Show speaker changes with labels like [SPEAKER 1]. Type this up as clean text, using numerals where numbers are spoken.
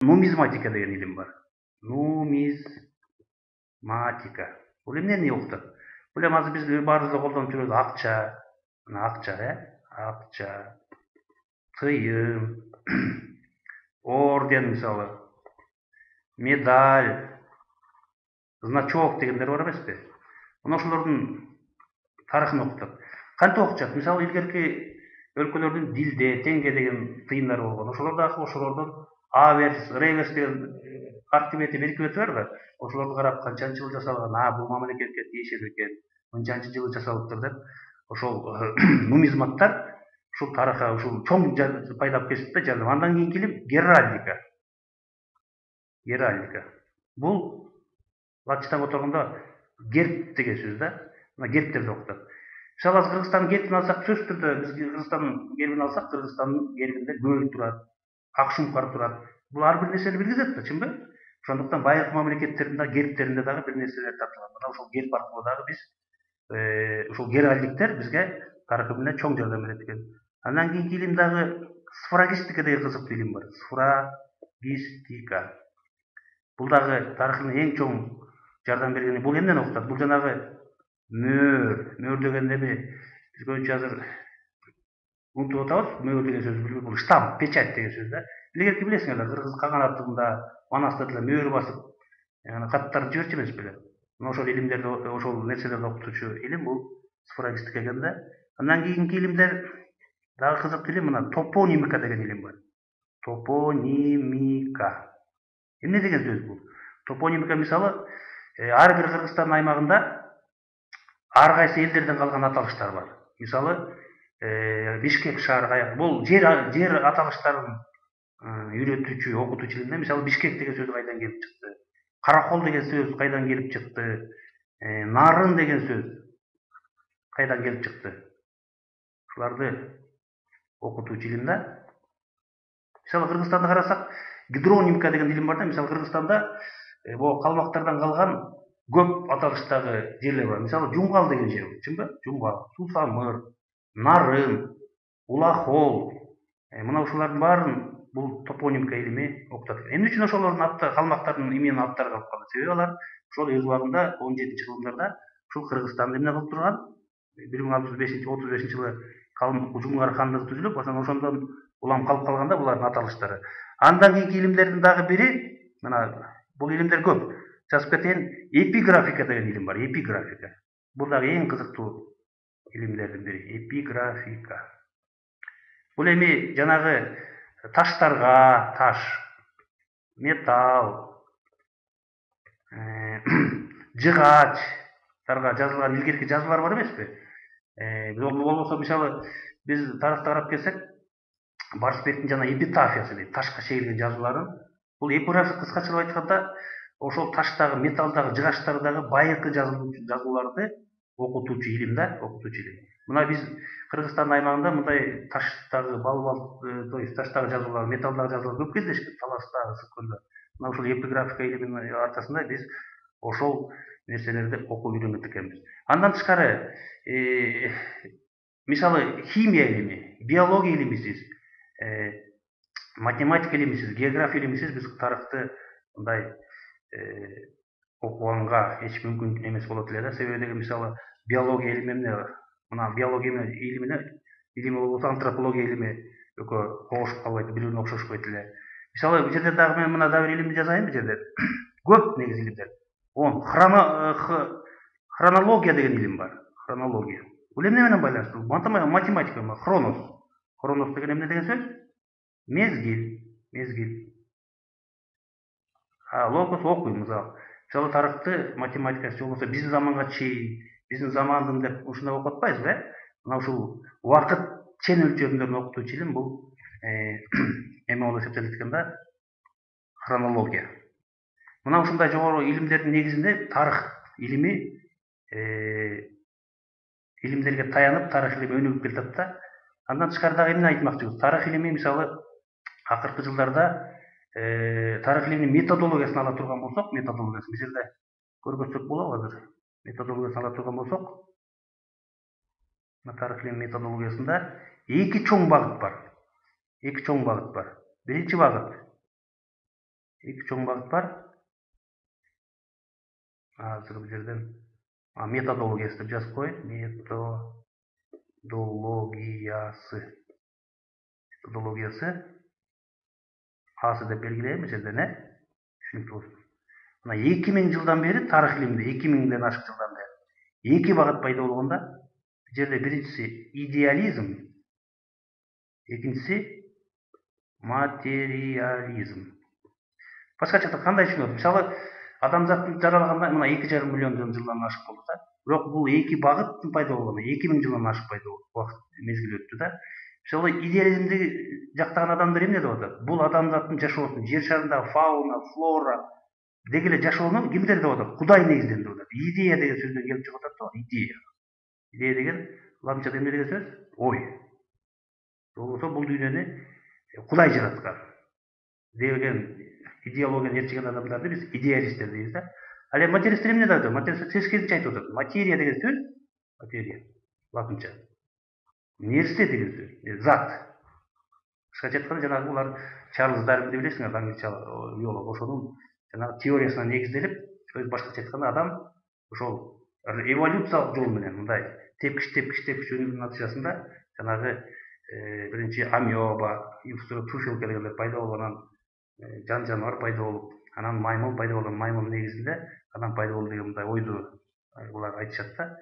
[SPEAKER 1] Нумизматика деген илим бар. Нумизматика. Бул эмнени окутат? Бул эми азыр биз баарыбыз колдонуп жүрөбүз акча, мына акча, акча, тыйым, орден мисалы, медаль, значок дегендер бар эмеспи? Мына ошолордун тарыхын окутат. Кантип окутат? Мисалы илгерки өлкөлөрдүн дилде, теңге деген тыйымдары болгон. Ошолор дагы ошолордон аверс, реверс деген акты бети, бирки бети бар да. Ошолорду карап канчанчы жылы жасалган, бул мамлекетке тиешелүү экен, мынчанчы жылы жасалыптыр деп, ошол нумизматтар ушул тарыхка ушул чоң пайдап кетишти да жазып. Андан кийинки илим геральдика. Геральдика. Бул латынчадан которгондо герб деген сөз да. Мына гербтерди окутат. Мисалы азыр Кыргызстандын гербин алсак, сөзсүз түрдө биз Кыргызстандын гербин алсак, Кыргызстандын гербинде көл турат, ак шуңкар турат. Бул ар бир нерсени билгизет да, чынбы? Ошондуктан байыркы мамлекеттердин дагы гербтеринде дагы бир нерселер тартылган. Мына ошол герб аркылуу дагы биз ушул геральдиктер бизге тарыхы менен чоң жардам берет экен. Андан кийинки илим дагы сфрагистика деген кызыктуу илим бар. Сфрагистика. Бул дагы тарыхына эң чоң жардам берген. Бул эмнени окутат? Бул жанагы мөөр деген эми биз көбүнчө азыр унутуп атабыз. Мөөр деген сөз бул штамп, печать деген сөз да. Илгерки билесиңерби, кыргыз каганатында, манасда деле мөөр басып, каттарды жиберчү эмес беле? Мына ошол илимдерди, ошол нерселерди окутуучу илим бул сфрагистика экен да. Андан кийинки илимдер дагы кызыктуу илим, мына топонимика деген илим бар. Топонимика. Эмне деген сөз бул? Топонимика мисалы ар бир Кыргызстан аймагында ар кайсы элдерден калган аталыштар бар. Мисалы Бишкек шаары, бул жер аталыштарын үйрөтүүчү, окутуучу илимде мисалы Бишкек деген сөз кайдан келип чыкты? Каракол деген сөз кайдан келип чыкты? Нарын деген сөз кайдан келип чыкты? Ушуларды окутуучу илим да. Мисалы Кыргызстанды карасак, гидронимика деген илим бар да. Мисалы Кыргызстанда бул калмактардан калган көп аталыштагы жерлер бар. Мисалы Жумгал деген жер, чынбы? Жумгал, Сусамыр, Нарын, Улахол. Мына ушулардын баарын бул топонимика илими окутат. Эмне үчүн ошолордун аты калмактардын именин аттары калып калды? Себеби алар ошол өз убагында 17-кылымдарда ушул Кыргызстанды эмне кылып турган? 1635-жылы Жумгар хандыгы түзүлүп, ошондон улам калып калганда булардын аталыштары. Андан кийинки илимдердин дагы бири, мына бул илимдер көп. Жазып кетейин, эпиграфика деген илим бар, эпиграфика. Бул дагы эң кызыктуу илимдердин бири, эпиграфика. Бул эми жанагы таштарга, таш, металл, жыгачтарга жазылган илгерки жазуулар бар эмеспи? Болбосо мисалы биз тарыхты карап келсек, Барсбектин жана эпитафиясы дейт, ташка чегилген жазууларын. Бул эпиграфия кыскачалап айтканда ошол таштагы, металлдагы, жыгачтардагы байыркы жазууларды окутуучу илим да, окутуучу илим. Мына биз Кыргызстан аймагында мындай таштагы то есть таштагы жазуулар, металлдагы жазуулар көп кездешкен, таласта, ысыккөндөр. Мына ушул эпиграфика илиминин аркасында биз ошол нерселерди окуп үйрөнөт экенбиз. Андан тышкары, мисалы химия илими, биология илимисиз, математика илимисиз, география илимисиз биз тарыхты мындай окуганга эч мүмкүн эмес болот эле да. Себеби деги мисалы биология илими эмне? Мына биология илими болбосо антропология илими экөө когушуп калбайт, бири-бирине окшошпойт эле. Мисалы бул жерде дагы мен мына дагы бир илимди жазайын бул жерде. Көп негизи илимдер. Хронология деген илим бар. Хронология. Бул эмне менен байланыштуу? Математика менен. Хронос. Хронос деген эмне деген сөз? Мезгил, мезгил. Логос окуйм, мисалы тарыхты математикасы же болбосо биздин заманга чейин, биздин замандын деп ушундай окуп атпайбызбы, э? Мына ушул убакыт чен өлчөмдөрүн окутуучу илим бул эме болуп эсептелет экен да, хронология. Мына ушундай жогору илимдердин негизинде тарых илими илимдерге таянып, тарых илими өнүгүп келатат да. Андан тышкары дагы эмне айтмакчыбыз? Тарых илими мисалы акыркы жылдарда тарых илиминин методологиясын ала турган болсок, методологиясын бул жерде көргөзсөк болобу азыр? Методологиясын ала турган болсок, мына тарых илиминин методологиясында эки чоң багыт бар. Эки чоң багыт бар. Биринчи багыт эки чоң багыт бар. Азыр бул жерден методологиясы деп жазып коеюн. Методологиясы Асы деп белгилейм бул жерден, түшүнүктүү болсун. Мына 2000 жылдан бери тарых илиминде 2000ден ашык жылдан бери эки багыт пайда болгондо, бул жерде биринчиси идеализм, экинчиси материализм. Башкача айтканда кандай түшүнөт? Мисалы, адамзаттын жаралганда мына 2,5 миллион жылдан ашык болду да. Бирок бул эки багыттын пайда болгону 2000 жылдан ашык пайда болду. Убакыт мезгил өттү да. Мисалы, идеализмди жактаган адамдар эмне деп атат? Бул адамзаттын жашоосун, жер шарындагы фауна, флора деги эле жашоону кимдер деп атат? Кудай негизденди деп атат. Идея деген сөздөн келип чыгып атат да, идея. Идея деген латынчада эмне деген сөз? Ой. Болбосо бул дүйнөнү Кудай жараткан деген идеологияны ээрчиген адамдарды биз идеалисттер дейбиз да. Ал эми материалисттер эмне деп атат? Материалисттер тескерисинче айтып атат. Материя деген сөз, материя латынча нерсе деген сөз, зат. Кыскача айтканда жанагы булар Чарльз Дарвинди билесиңер, англича биолог, ошонун жанагы теориясына негизделип, башкача айтканда адам ошол эволюциялык жол менен мындай тепкичтеүүнүн натыйжасында жанагы биринчи амеба, туфелкелер пайда болуп, анан жан жаныбар пайда болуп, анан маймыл пайда болгон, маймылдын негизинде адам пайда болду деген мындай ойду булар айтышат да.